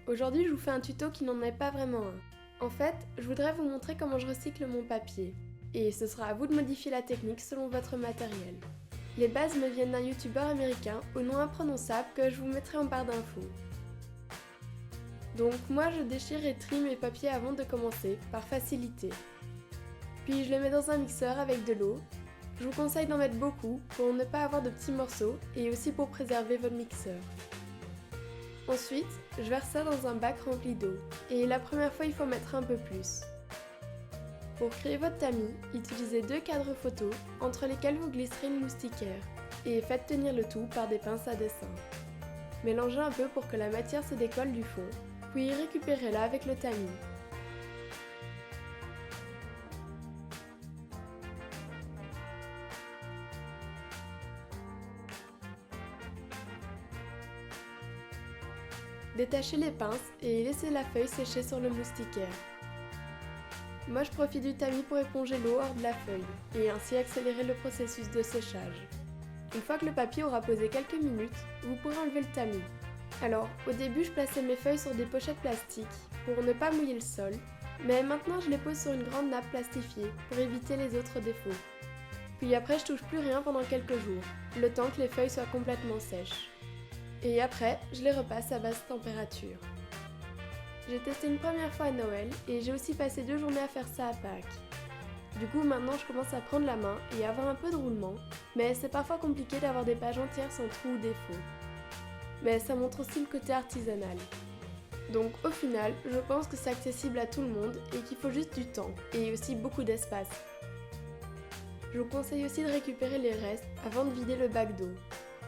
Aujourd'hui je vous fais un tuto qui n'en est pas vraiment un. En fait, je voudrais vous montrer comment je recycle mon papier. Et ce sera à vous de modifier la technique selon votre matériel. Les bases me viennent d'un youtubeur américain au nom imprononçable que je vous mettrai en barre d'infos. Donc moi je déchire et trie mes papiers avant de commencer, par facilité. Puis je les mets dans un mixeur avec de l'eau. Je vous conseille d'en mettre beaucoup pour ne pas avoir de petits morceaux et aussi pour préserver votre mixeur. Ensuite, je verse ça dans un bac rempli d'eau. Et la première fois, il faut mettre un peu plus. Pour créer votre tamis, utilisez 2 cadres photos entre lesquels vous glisserez une moustiquaire et faites tenir le tout par des pinces à dessin. Mélangez un peu pour que la matière se décolle du fond, puis récupérez-la avec le tamis. Détachez les pinces et laissez la feuille sécher sur le moustiquaire. Moi je profite du tamis pour éponger l'eau hors de la feuille et ainsi accélérer le processus de séchage. Une fois que le papier aura posé quelques minutes, vous pourrez enlever le tamis. Alors, au début je plaçais mes feuilles sur des pochettes plastiques pour ne pas mouiller le sol, mais maintenant je les pose sur une grande nappe plastifiée pour éviter les autres défauts. Puis après je touche plus rien pendant quelques jours, le temps que les feuilles soient complètement sèches. Et après, je les repasse à basse température. J'ai testé une première fois à Noël et j'ai aussi passé 2 journées à faire ça à Pâques. Du coup maintenant je commence à prendre la main et à avoir un peu de roulement, mais c'est parfois compliqué d'avoir des pages entières sans trous ou défauts. Mais ça montre aussi le côté artisanal. Donc au final, je pense que c'est accessible à tout le monde et qu'il faut juste du temps et aussi beaucoup d'espace. Je vous conseille aussi de récupérer les restes avant de vider le bac d'eau.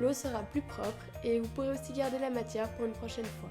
L'eau sera plus propre et vous pourrez aussi garder la matière pour une prochaine fois.